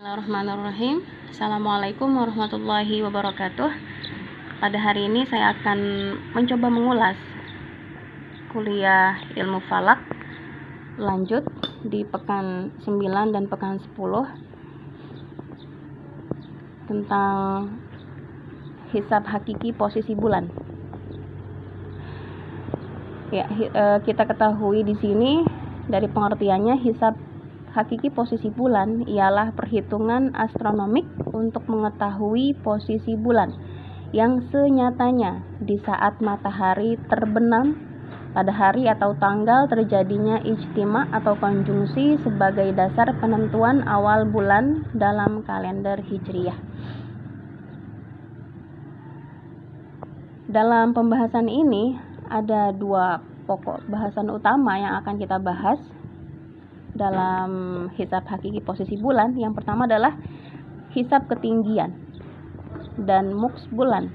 Bismillahirrahmanirrahim. Assalamualaikum warahmatullahi wabarakatuh. Pada hari ini saya akan mencoba mengulas kuliah ilmu falak lanjut di pekan 9 dan pekan 10 tentang hisab hakiki posisi bulan. Ya, kita ketahui di sini dari pengertiannya hisab hakiki posisi bulan ialah perhitungan astronomik untuk mengetahui posisi bulan yang senyatanya di saat matahari terbenam pada hari atau tanggal terjadinya ijtima atau konjungsi sebagai dasar penentuan awal bulan dalam kalender Hijriyah. Dalam pembahasan ini ada dua pokok bahasan utama yang akan kita bahas dalam hisab hakiki posisi bulan. Yang pertama adalah hisab ketinggian dan muks bulan.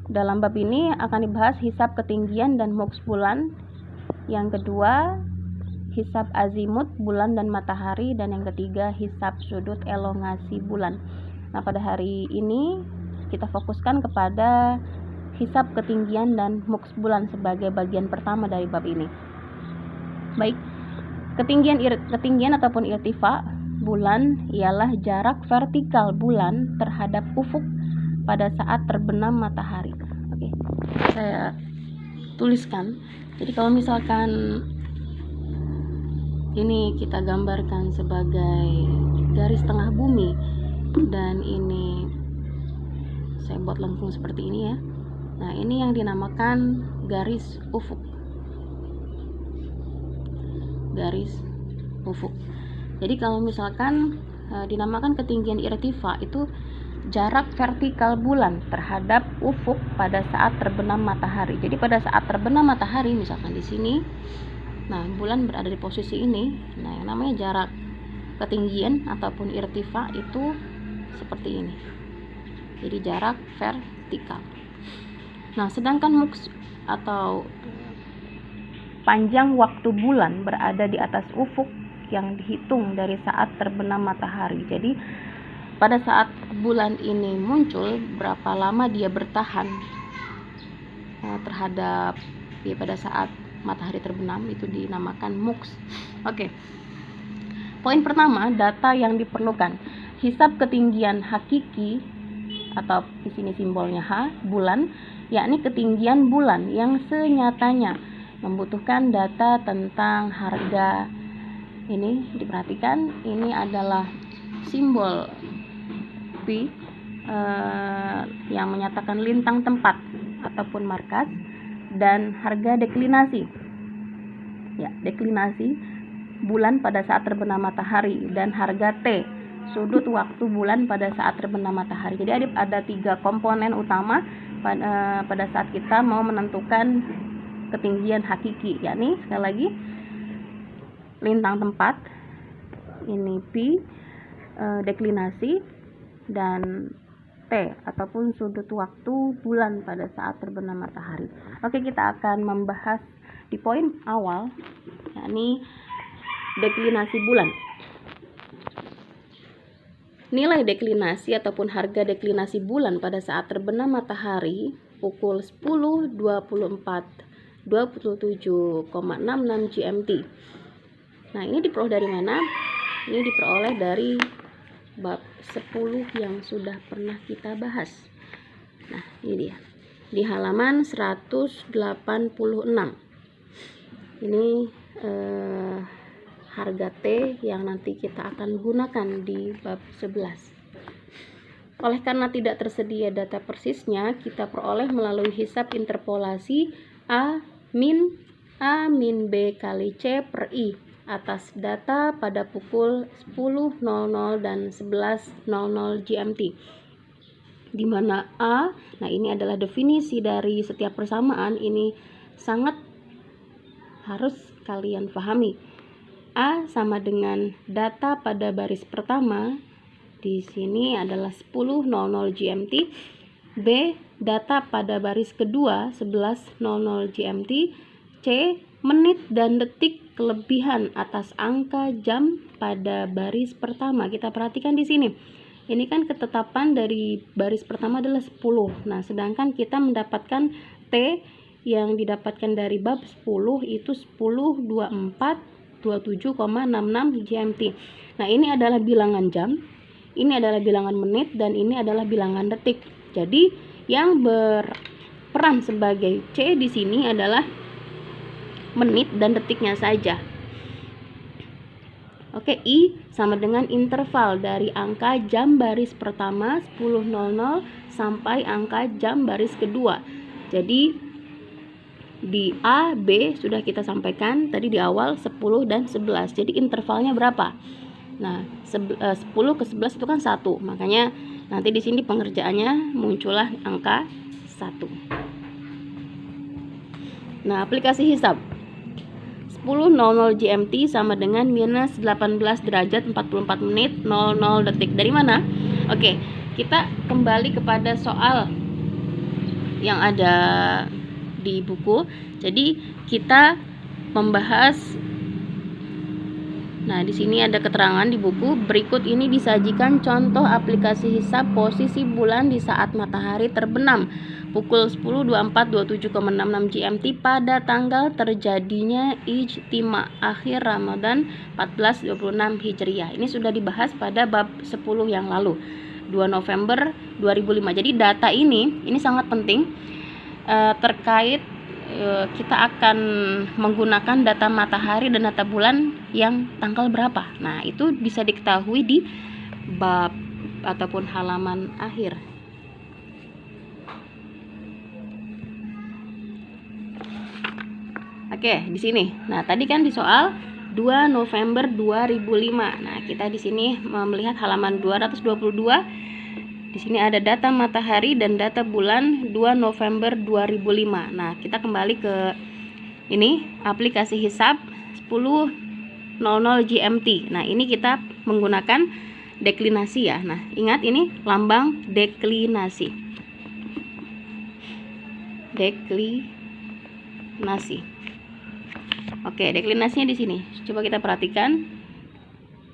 Dalam bab ini akan dibahas hisab ketinggian dan muks bulan. Yang kedua, hisab azimut bulan dan matahari, dan yang ketiga hisab sudut elongasi bulan. Nah, pada hari ini kita fokuskan kepada hisab ketinggian dan muks bulan sebagai bagian pertama dari bab ini. Baik, ketinggian ataupun irtifa bulan ialah jarak vertikal bulan terhadap ufuk pada saat terbenam matahari. Oke, saya tuliskan. Jadi kalau misalkan ini kita gambarkan sebagai garis tengah bumi dan ini saya buat lengkung seperti ini ya. Nah, ini yang dinamakan garis ufuk. Garis ufuk. Jadi kalau misalkan dinamakan ketinggian irtifa itu jarak vertikal bulan terhadap ufuk pada saat terbenam matahari. Jadi pada saat terbenam matahari misalkan di sini, nah bulan berada di posisi ini. Nah, yang namanya jarak ketinggian ataupun irtifa itu seperti ini. Jadi jarak vertikal. Nah, sedangkan muks atau panjang waktu bulan berada di atas ufuk yang dihitung dari saat terbenam matahari. Jadi pada saat bulan ini muncul, berapa lama dia bertahan terhadap pada saat matahari terbenam, itu dinamakan muks. Oke. Poin pertama, data yang diperlukan. Hisab ketinggian hakiki atau di sini simbolnya H, bulan, yakni ketinggian bulan yang senyatanya membutuhkan data tentang harga. Ini diperhatikan, ini adalah simbol P yang menyatakan lintang tempat ataupun markas, dan harga deklinasi. Ya, deklinasi bulan pada saat terbenam matahari, dan harga T, sudut waktu bulan pada saat terbenam matahari. Jadi ada tiga komponen utama pada saat kita mau menentukan ketinggian hakiki, yakni sekali lagi lintang tempat, ini P, deklinasi, dan T ataupun sudut waktu bulan pada saat terbenam matahari. Oke, kita akan membahas di poin awal, yakni deklinasi bulan. Nilai deklinasi ataupun harga deklinasi bulan pada saat terbenam matahari pukul 10.24 27,66 GMT. Nah, ini diperoleh dari mana? Ini diperoleh dari bab 10 yang sudah pernah kita bahas. Nah, ini dia. Di halaman 186. Ini harga T yang nanti kita akan gunakan di bab 11. Oleh karena tidak tersedia data persisnya, kita peroleh melalui hisab interpolasi A min B kali C per I atas data pada pukul 10.00 dan 11.00 GMT, di mana A, nah ini adalah definisi dari setiap persamaan, ini sangat harus kalian pahami. A sama dengan data pada baris pertama, di sini adalah 10.00 GMT. B, data pada baris kedua 11.00 GMT. C, menit dan detik kelebihan atas angka jam pada baris pertama. Kita perhatikan di sini. Ini kan ketetapan dari baris pertama adalah 10. Nah, sedangkan kita mendapatkan T yang didapatkan dari bab 10 itu 10.24.27,66 GMT. Nah, ini adalah bilangan jam, ini adalah bilangan menit, dan ini adalah bilangan detik. Jadi, yang berperan sebagai C di sini adalah menit dan detiknya saja. Oke, I sama dengan interval dari angka jam baris pertama 10.00 sampai angka jam baris kedua. Jadi di A, B sudah kita sampaikan tadi di awal 10 dan 11. Jadi intervalnya berapa? Nah, 10 ke 11 itu kan 1. Makanya nanti di sini pengerjaannya muncullah angka 1. Nah, aplikasi hisab. 10.00 GMT sama dengan minus 18 derajat 44 menit 00 detik. Dari mana? Oke, kita kembali kepada soal yang ada di buku. Jadi kita membahas. Nah, di sini ada keterangan di buku. Berikut ini disajikan contoh aplikasi hisab posisi bulan di saat matahari terbenam pukul 10.24.27,66 GMT pada tanggal terjadinya ijtima akhir Ramadan 1426 Hijriah. Ini sudah dibahas pada bab 10 yang lalu, 2 November 2005. Jadi data ini sangat penting terkait kita akan menggunakan data matahari dan data bulan yang tanggal berapa. Nah, itu bisa diketahui di bab ataupun halaman akhir. Oke, di sini. Nah, tadi kan di soal 2 November 2005. Nah, kita di sini melihat halaman 222. Di sini ada data matahari dan data bulan 2 November 2005. Nah, kita kembali ke ini aplikasi hisab 10.00 GMT. Nah, ini kita menggunakan deklinasi ya. Nah, ingat ini lambang deklinasi. Deklinasi. Oke, deklinasinya di sini. Coba kita perhatikan.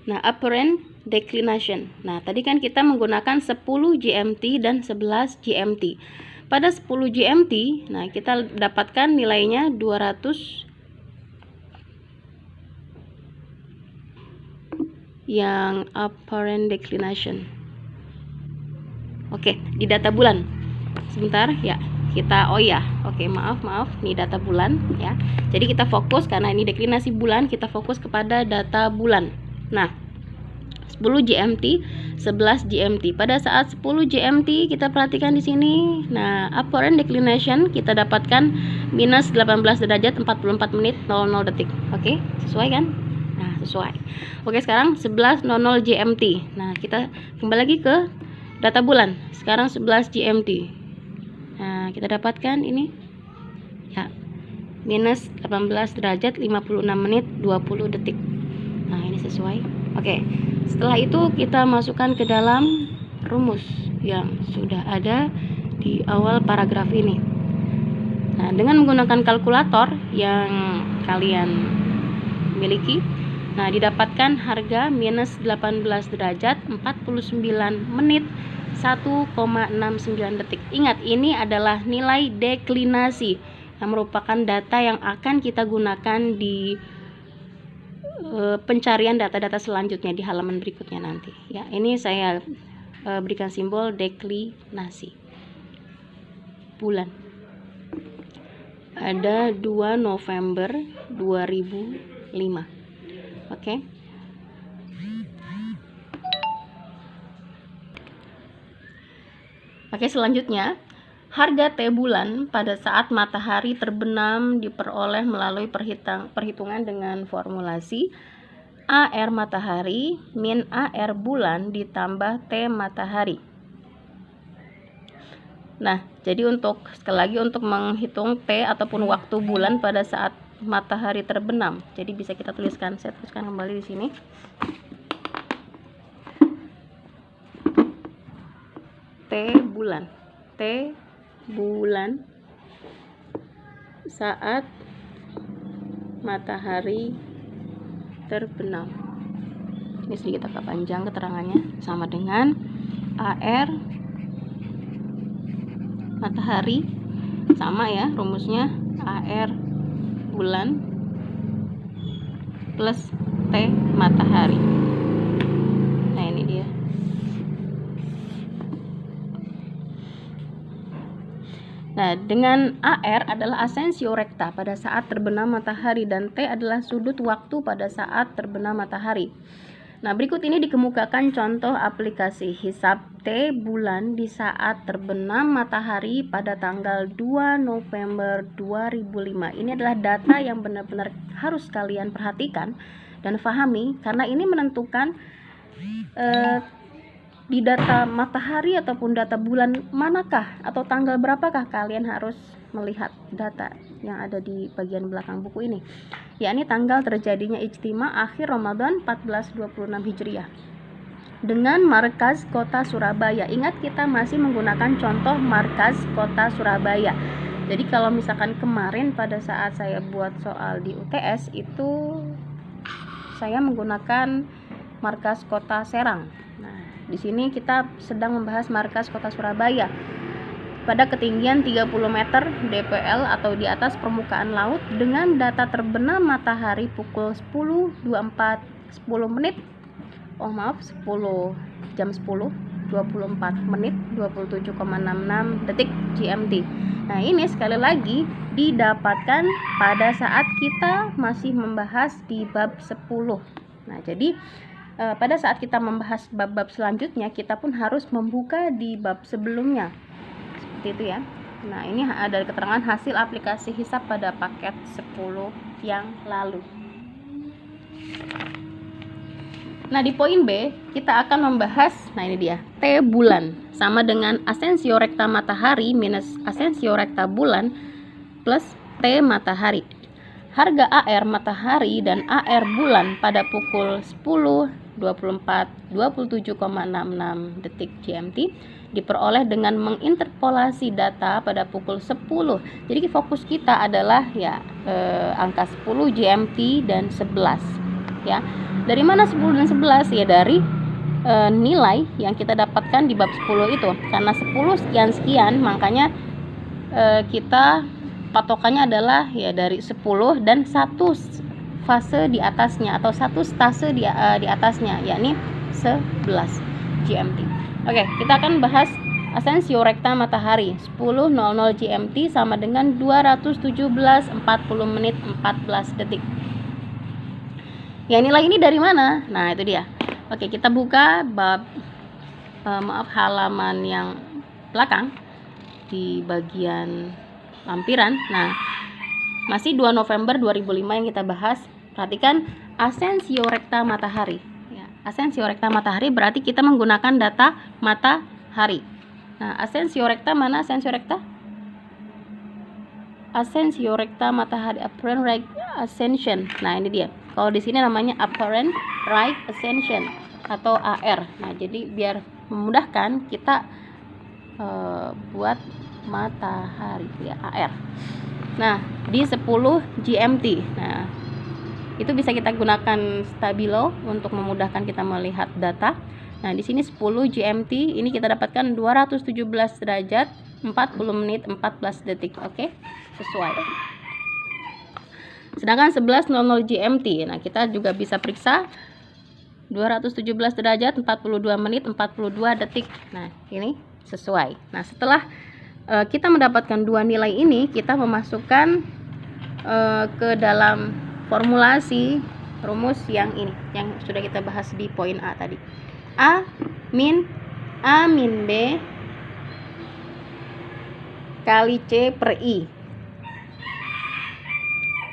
Nah, apparent declination. Nah, tadi kan kita menggunakan 10 GMT dan 11 GMT. Pada 10 GMT, nah kita dapatkan nilainya 200 yang apparent declination. Oke, di data bulan. Sebentar ya. Oke, maaf nih data bulan ya. Jadi kita fokus karena ini deklinasi bulan, kita fokus kepada data bulan. Nah, 10 GMT, 11 GMT. Pada saat 10 GMT kita perhatikan di sini. Nah, apparent declination kita dapatkan minus 18 derajat 44 menit 00 detik. Oke, sesuai kan? Nah, sesuai. Oke, sekarang 11.00 GMT. Nah, kita kembali lagi ke data bulan. Sekarang 11 GMT. Nah, kita dapatkan ini ya, minus 18 derajat 56 menit 20 detik. Nah, ini sesuai. Oke, setelah itu kita masukkan ke dalam rumus yang sudah ada di awal paragraf ini. Nah, dengan menggunakan kalkulator yang kalian miliki, nah didapatkan harga minus 18 derajat 49 menit 1,69 detik. Ingat, ini adalah nilai deklinasi yang merupakan data yang akan kita gunakan di pencarian data-data selanjutnya di halaman berikutnya nanti. Ya, ini saya berikan simbol deklinasi. Bulan. Ada 2 November 2005. Oke. Oke, selanjutnya harga T bulan pada saat matahari terbenam diperoleh melalui perhitungan dengan formulasi AR matahari min AR bulan ditambah T matahari. Nah, jadi sekali lagi untuk menghitung T ataupun waktu bulan pada saat matahari terbenam. Jadi bisa kita tuliskan, saya tuliskan kembali di sini. T bulan saat matahari terbenam. Ini sedikit agak panjang keterangannya, sama dengan AR matahari, sama ya rumusnya, AR bulan plus T matahari. Nah ini dia. Nah, dengan AR adalah asensio rekta pada saat terbenam matahari dan T adalah sudut waktu pada saat terbenam matahari. Nah, berikut ini dikemukakan contoh aplikasi hisab T bulan di saat terbenam matahari pada tanggal 2 November 2005. Ini adalah data yang benar-benar harus kalian perhatikan dan pahami, karena ini menentukan di data matahari ataupun data bulan manakah atau tanggal berapakah kalian harus melihat data yang ada di bagian belakang buku ini, yakni tanggal terjadinya ijtima akhir Ramadan 1426 Hijriah dengan markas kota Surabaya. Ingat, kita masih menggunakan contoh markas kota Surabaya. Jadi kalau misalkan kemarin pada saat saya buat soal di UTS itu saya menggunakan markas kota Serang. Di sini kita sedang membahas markas kota Surabaya pada ketinggian 30 meter DPL atau di atas permukaan laut dengan data terbenam matahari pukul 10.24 jam 10 24 menit 27,66 detik GMT. Nah, ini sekali lagi didapatkan pada saat kita masih membahas di bab 10. Nah, jadi pada saat kita membahas bab-bab selanjutnya, kita pun harus membuka di bab sebelumnya. Seperti itu ya. Nah, ini ada keterangan hasil aplikasi hisab pada paket 10 yang lalu. Nah, di poin B, kita akan membahas, nah ini dia, T bulan sama dengan asensio rekta matahari minus asensio rekta bulan plus T matahari. Harga AR matahari dan AR bulan pada pukul 10.24 27,66 detik GMT diperoleh dengan menginterpolasi data pada pukul 10. Jadi fokus kita adalah ya angka 10 GMT dan 11 ya. Dari mana 10 dan 11? Ya dari nilai yang kita dapatkan di bab 10 itu. Karena 10 sekian makanya kita patokannya adalah ya dari 10 dan satu fase di atasnya atau satu stase di atasnya, yakni 11 GMT. Oke, kita akan bahas asensio rekta matahari 10.00 GMT sama dengan 217 40 menit 14 detik. Ya, nilai ini dari mana? Nah, itu dia. Oke, kita buka bab halaman yang belakang di bagian lampiran. Nah, masih 2 November 2005 yang kita bahas. Perhatikan asensio rekta matahari ya. Asensio rekta matahari berarti kita menggunakan data matahari. Nah, asensio rekta mana asensio rekta? Asensio rekta matahari, apparent right ascension. Nah, ini dia. Kalau di sini namanya apparent right ascension atau AR. Nah, jadi biar memudahkan kita buat matahari ya, AR. Nah, di 10 GMT. Nah, itu bisa kita gunakan stabilo untuk memudahkan kita melihat data. Nah, di sini 10 GMT ini kita dapatkan 217 derajat 40 menit 14 detik. Oke, sesuai. Sedangkan 11.00 GMT. Nah, kita juga bisa periksa 217 derajat 42 menit 42 detik. Nah, ini sesuai. Nah, setelah kita mendapatkan dua nilai ini, kita memasukkan ke dalam formulasi rumus yang ini, yang sudah kita bahas di poin A tadi. A min B kali C per I.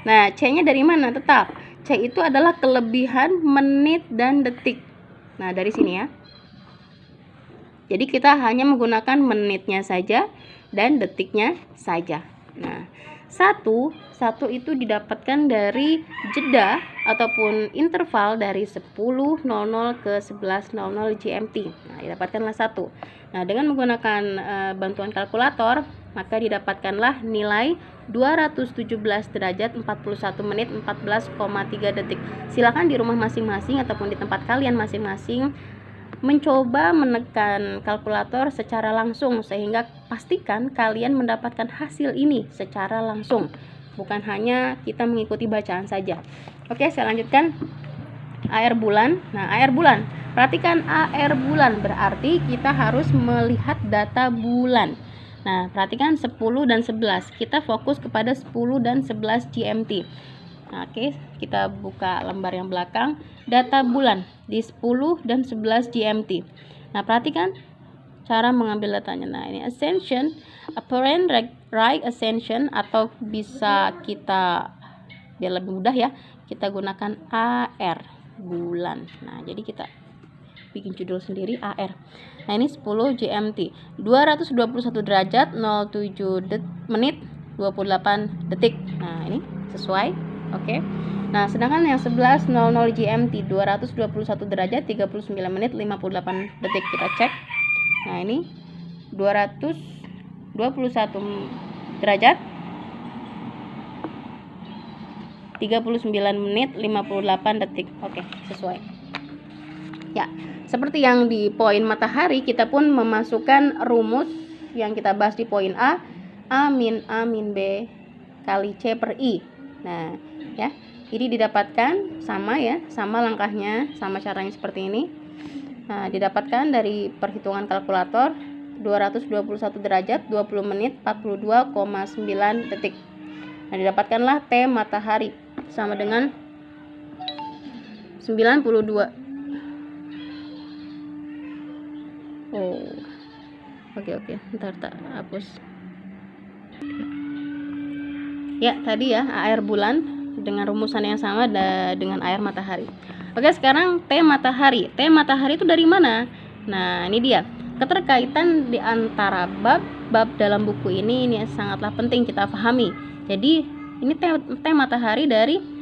Nah, C-nya dari mana? Tetap C itu adalah kelebihan menit dan detik. Nah, dari sini ya. Jadi kita hanya menggunakan menitnya saja dan detiknya saja. Nah, satu itu didapatkan dari jeda ataupun interval dari 10.00 ke 11.00 GMT. Nah, didapatkanlah 1. Nah, dengan menggunakan bantuan kalkulator, maka didapatkanlah nilai 217 derajat 41 menit 14,3 detik. Silakan di rumah masing-masing ataupun di tempat kalian masing-masing mencoba menekan kalkulator secara langsung, sehingga pastikan kalian mendapatkan hasil ini secara langsung, bukan hanya kita mengikuti bacaan saja. Oke, saya lanjutkan. AR bulan. Nah, AR bulan, perhatikan AR bulan berarti kita harus melihat data bulan. Nah, perhatikan 10 dan 11, kita fokus kepada 10 dan 11 GMT. Nah, oke, kita buka lembar yang belakang, data bulan di 10 dan 11 GMT. Nah, perhatikan cara mengambil datanya. Nah, ini ascension, apparent right ascension, atau bisa kita, biar lebih mudah ya, kita gunakan AR bulan. Nah, jadi kita bikin judul sendiri AR. Nah, ini 10 GMT, 221 derajat 07 menit 28 detik. Nah, ini sesuai. Oke. Nah, sedangkan yang 11.00 GMT 221 derajat 39 menit 58 detik. Kita cek. Nah, ini 221 derajat 39 menit 58 detik. Oke, sesuai. Ya, seperti yang di poin matahari, kita pun memasukkan rumus yang kita bahas di poin A, A min B kali C per I. Nah, ya, ini didapatkan sama ya, sama langkahnya, sama caranya seperti ini. Nah, didapatkan dari perhitungan kalkulator 221 derajat 20 menit 42,9 detik. Nah, didapatkanlah T matahari sama dengan 92. Oh, oke, ntar tak hapus. Ya, tadi ya AR bulan dengan rumusan yang sama dengan AR matahari. Oke, sekarang T matahari. T matahari itu dari mana? Nah, ini dia. Keterkaitan di antara bab dalam buku ini sangatlah penting kita pahami. Jadi, ini T matahari dari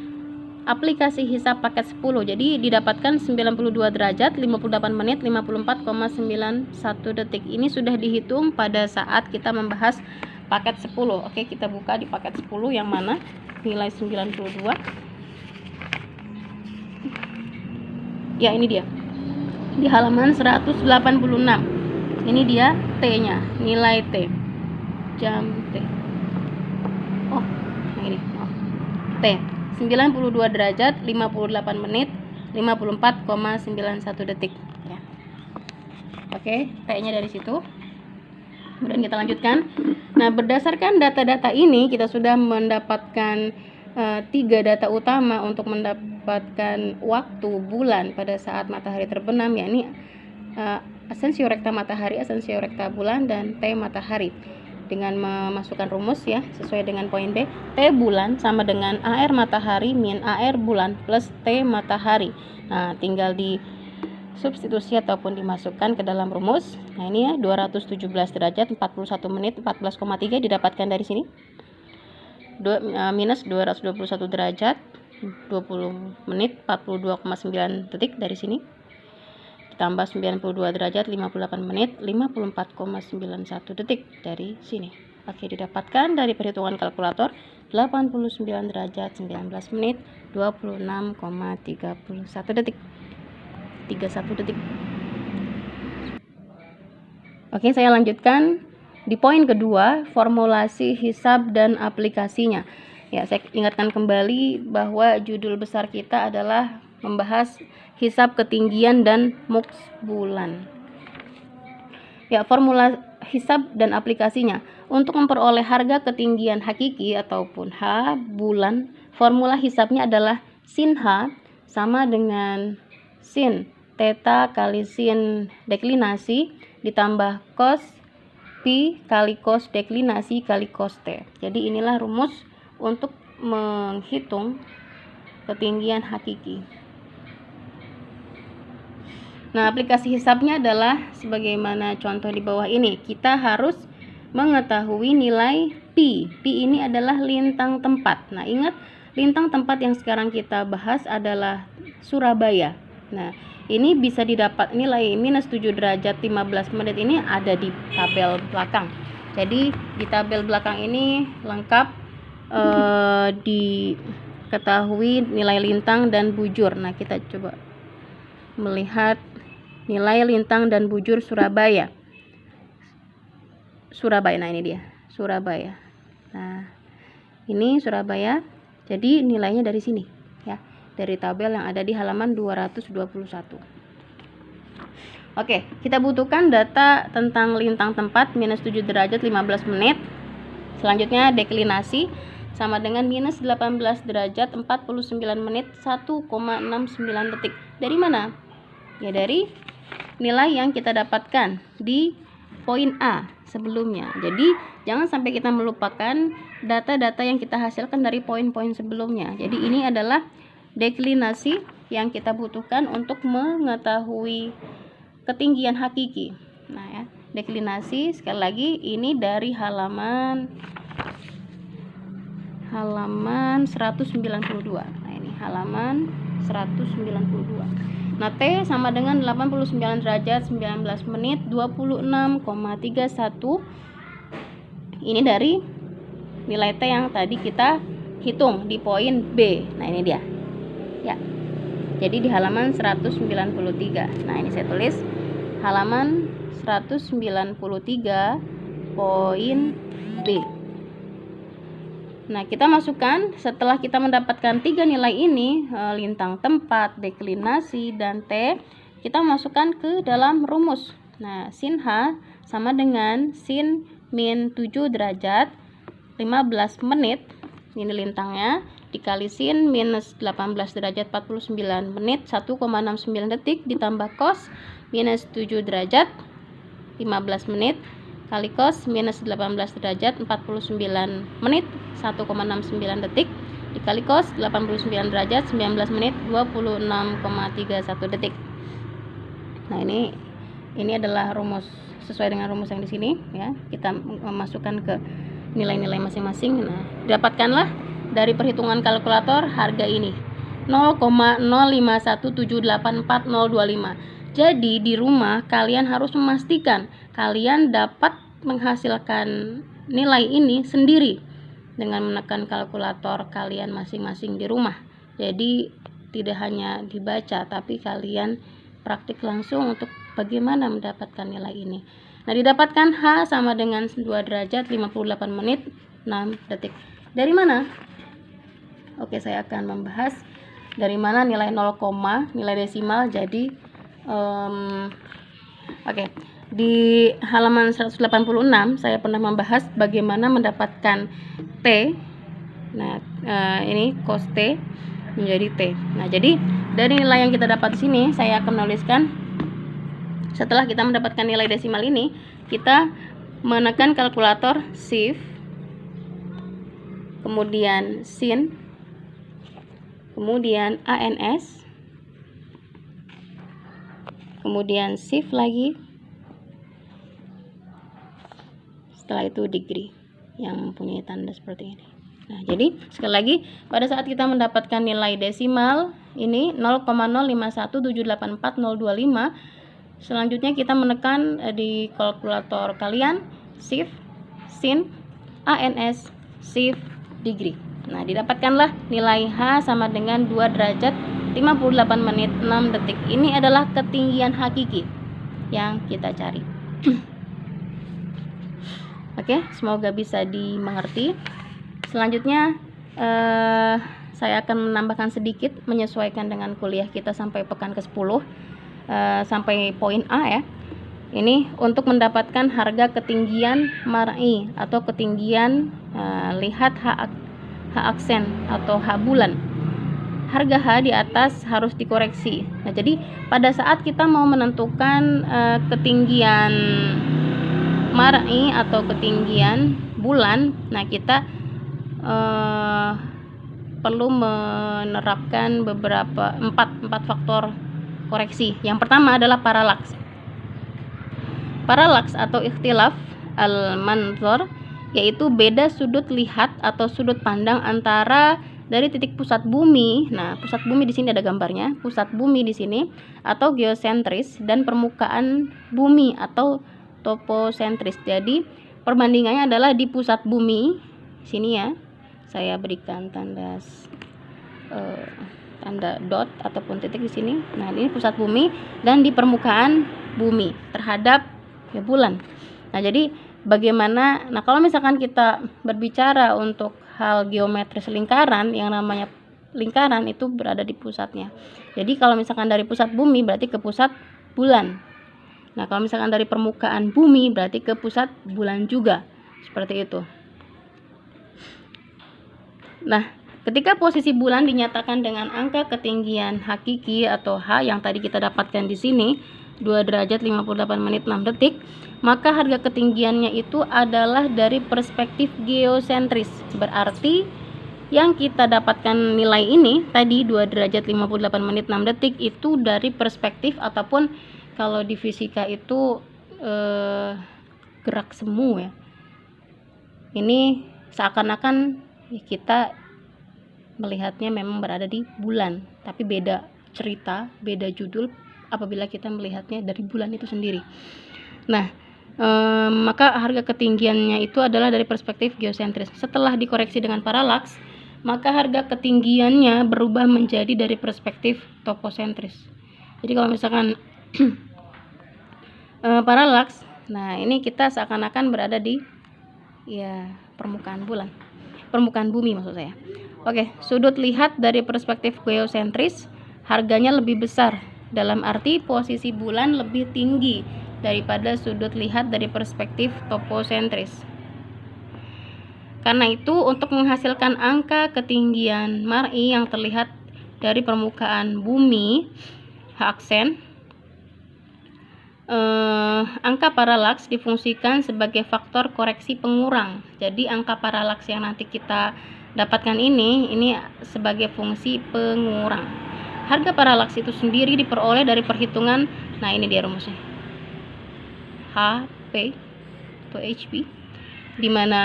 aplikasi hisab paket 10. Jadi didapatkan 92 derajat 58 menit 54,91 detik. Ini sudah dihitung pada saat kita membahas paket 10. Oke, kita buka di paket 10 yang mana nilai 92. Ya, ini dia. Di halaman 186. Ini dia T-nya, nilai T. Jam T. Oh, ini. Oh. T 92 derajat 58 menit 54,91 detik ya. Oke, T-nya dari situ. Kemudian kita lanjutkan. Nah, berdasarkan data-data ini kita sudah mendapatkan 3 data utama untuk mendapatkan waktu bulan pada saat matahari terbenam, yakni asensio rekta matahari, asensio rekta bulan, dan T matahari. Dengan memasukkan rumus ya, sesuai dengan poin B, T bulan sama dengan AR matahari min AR bulan plus T matahari. Nah, tinggal di substitusi ataupun dimasukkan ke dalam rumus. Nah, ini ya, 217 derajat 41 menit 14,3 didapatkan dari sini. Minus 221 derajat 20 menit 42,9 detik dari sini. Ditambah 92 derajat 58 menit 54,91 detik dari sini. Oke, didapatkan dari perhitungan kalkulator 89 derajat 19 menit 26,31 detik. 31 detik. Oke, saya lanjutkan di poin kedua, formulasi hisab dan aplikasinya. Ya, saya ingatkan kembali bahwa judul besar kita adalah membahas hisab ketinggian dan muks bulan. Ya, formula hisab dan aplikasinya. Untuk memperoleh harga ketinggian hakiki ataupun H bulan, formula hisabnya adalah sin H sama dengan sin theta kali sin deklinasi ditambah cos pi kali cos deklinasi kali cos T. Jadi inilah rumus untuk menghitung ketinggian hakiki. Nah, aplikasi hisabnya adalah sebagaimana contoh di bawah ini. Kita harus mengetahui nilai pi. Pi ini adalah lintang tempat. Nah, ingat lintang tempat yang sekarang kita bahas adalah Surabaya. Nah, ini bisa didapat nilai minus 7 derajat 15 menit ini ada di tabel belakang. Jadi di tabel belakang ini lengkap diketahui nilai lintang dan bujur. Nah, kita coba melihat nilai lintang dan bujur Surabaya. Nah, ini dia Surabaya. Nah, ini Surabaya. Jadi nilainya dari sini ya, dari tabel yang ada di halaman 221. Oke, kita butuhkan data tentang lintang tempat minus 7 derajat 15 menit. Selanjutnya deklinasi sama dengan minus 18 derajat 49 menit 1,69 detik. Dari mana? Ya, dari nilai yang kita dapatkan di poin A sebelumnya. Jadi jangan sampai kita melupakan data-data yang kita hasilkan dari poin-poin sebelumnya. Jadi ini adalah deklinasi yang kita butuhkan untuk mengetahui ketinggian hakiki. Nah ya, deklinasi sekali lagi ini dari halaman 192. Nah, ini halaman 192. Nah, T sama dengan 89 derajat 19 menit 26,31. Ini dari nilai T yang tadi kita hitung di poin B. Nah, ini dia. Ya. Jadi di halaman 193. Nah, ini saya tulis halaman 193 poin B. Nah, kita masukkan setelah kita mendapatkan 3 nilai ini, lintang tempat, deklinasi, dan T, kita masukkan ke dalam rumus. Nah, sin H sama dengan sin min 7 derajat 15 menit, ini lintangnya, dikali sin minus 18 derajat 49 menit 1,69 detik ditambah cos minus 7 derajat 15 menit kali cos minus 18 derajat 49 menit 1,69 detik dikali cos 89 derajat 19 menit 26,31 detik. Nah, ini adalah rumus sesuai dengan rumus yang di sini ya. Kita memasukkan ke nilai-nilai masing-masing. Nah, dapatkanlah dari perhitungan kalkulator harga ini 0,051784025. Jadi di rumah kalian harus memastikan kalian dapat menghasilkan nilai ini sendiri dengan menekan kalkulator kalian masing-masing di rumah. Jadi tidak hanya dibaca tapi kalian praktik langsung untuk bagaimana mendapatkan nilai ini. Nah, didapatkan H sama dengan 2 derajat 58 menit 6 detik. Dari mana? Oke, saya akan membahas dari mana nilai 0, nilai desimal. Jadi oke, di halaman 186 saya pernah membahas bagaimana mendapatkan T. Nah, ini cos T menjadi T. Nah, jadi dari nilai yang kita dapat di sini saya akan menuliskan setelah kita mendapatkan nilai desimal ini, kita menekan kalkulator shift, kemudian sin, kemudian ANS, kemudian shift lagi, setelah itu degree yang mempunyai tanda seperti ini. Nah, jadi sekali lagi pada saat kita mendapatkan nilai desimal ini 0,051784,025, selanjutnya kita menekan di kalkulator kalian shift, sin, ANS, shift, degree. Nah, didapatkanlah nilai H sama dengan 2 derajat 58 menit 6 detik. Ini adalah ketinggian hakiki yang kita cari. Oke, semoga bisa dimengerti. Selanjutnya saya akan menambahkan sedikit menyesuaikan dengan kuliah kita sampai pekan ke-10, sampai poin A ya. Ini untuk mendapatkan harga ketinggian mar'i atau ketinggian lihat H aksen atau H bulan. Harga H di atas harus dikoreksi. Nah, jadi pada saat kita mau menentukan ketinggian mar'i atau ketinggian bulan, nah kita perlu menerapkan beberapa 4 faktor koreksi. Yang pertama adalah paralaks. Paralaks atau ikhtilaf al-manzor, yaitu beda sudut lihat atau sudut pandang antara dari titik pusat bumi. Nah, pusat bumi di sini ada gambarnya. Pusat bumi di sini atau geosentris dan permukaan bumi atau toposentris. Jadi perbandingannya adalah di pusat bumi. Sini ya, saya berikan tanda dot ataupun titik di sini. Nah, ini pusat bumi dan di permukaan bumi terhadap ya bulan. Nah, jadi bagaimana, nah kalau misalkan kita berbicara untuk hal geometris lingkaran, yang namanya lingkaran itu berada di pusatnya. Jadi kalau misalkan dari pusat bumi berarti ke pusat bulan. Nah, kalau misalkan dari permukaan bumi berarti ke pusat bulan juga. Seperti itu. Nah, ketika posisi bulan dinyatakan dengan angka ketinggian hakiki atau H yang tadi kita dapatkan di sini, 2 derajat 58 menit 6 detik, maka harga ketinggiannya itu adalah dari perspektif geosentris. Berarti yang kita dapatkan nilai ini tadi 2 derajat 58 menit 6 detik itu dari perspektif, ataupun kalau di fisika itu gerak semu ya. Ini seakan-akan kita melihatnya memang berada di bulan, tapi beda cerita, beda judul apabila kita melihatnya dari bulan itu sendiri. Nah, maka harga ketinggiannya itu adalah dari perspektif geosentris. Setelah dikoreksi dengan paralaks, maka harga ketinggiannya berubah menjadi dari perspektif toposentris. Jadi kalau misalkan paralaks, nah ini kita seakan-akan berada di ya permukaan bulan, permukaan bumi maksud saya. Oke, sudut lihat dari perspektif geosentris harganya lebih besar, dalam arti posisi bulan lebih tinggi daripada sudut lihat dari perspektif toposentris. Karena itu untuk menghasilkan angka ketinggian mar'i yang terlihat dari permukaan bumi H-aksen, angka paralaks difungsikan sebagai faktor koreksi pengurang. Jadi angka paralaks yang nanti kita dapatkan ini sebagai fungsi pengurang. Harga paralaks itu sendiri diperoleh dari perhitungan, nah ini dia rumusnya, HP atau HP, di mana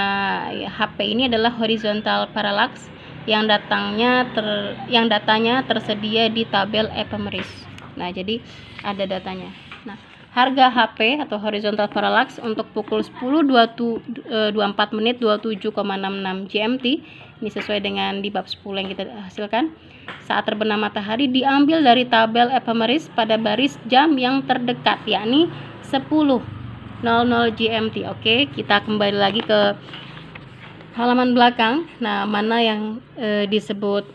ya, HP ini adalah horizontal paralaks yang datanya tersedia di tabel ephemeris. Nah, jadi ada datanya. Nah, harga HP atau horizontal paralaks untuk pukul 10.24 menit 27,66 GMT, ini sesuai dengan di bab 10 yang kita hasilkan, saat terbenam matahari diambil dari tabel ephemeris pada baris jam yang terdekat, yakni 10.00 GMT. Oke, kita kembali lagi ke halaman belakang. Nah, mana yang disebut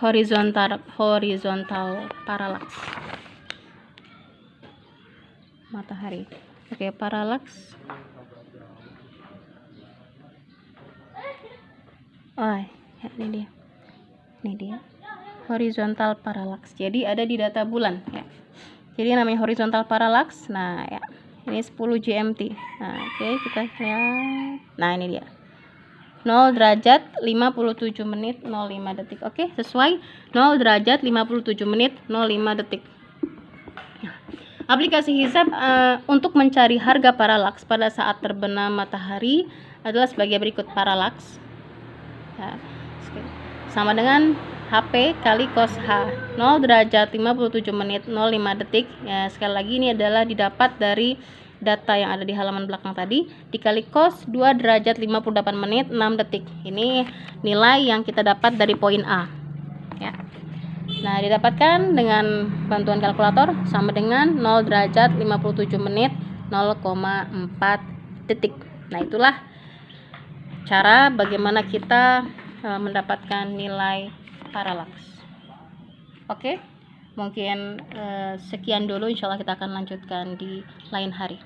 horizontal paralaks matahari. Oke, paralaks. Oh, ya, ini dia horizontal paralaks. Jadi ada di data bulan ya. Jadi namanya horizontal paralaks. Nah, ya. Ini 10 GMT. Nah, oke, kita lihat. Nah, ini dia. 0 derajat 57 menit 05 detik. Oke, sesuai 0 derajat 57 menit 05 detik. Aplikasi hisab untuk mencari harga paralaks pada saat terbenam matahari adalah sebagai berikut. Paralaks ya, sama dengan HP kali cos H, 0 derajat 57 menit 05 detik. Ya, sekali lagi ini adalah didapat dari data yang ada di halaman belakang tadi, dikali cos 2 derajat 58 menit 6 detik. Ini nilai yang kita dapat dari poin A ya. Nah, didapatkan dengan bantuan kalkulator sama dengan 0 derajat 57 menit 0,4 detik. Nah, itulah cara bagaimana kita mendapatkan nilai paralaks. Oke, mungkin sekian dulu, insyaallah kita akan lanjutkan di lain hari.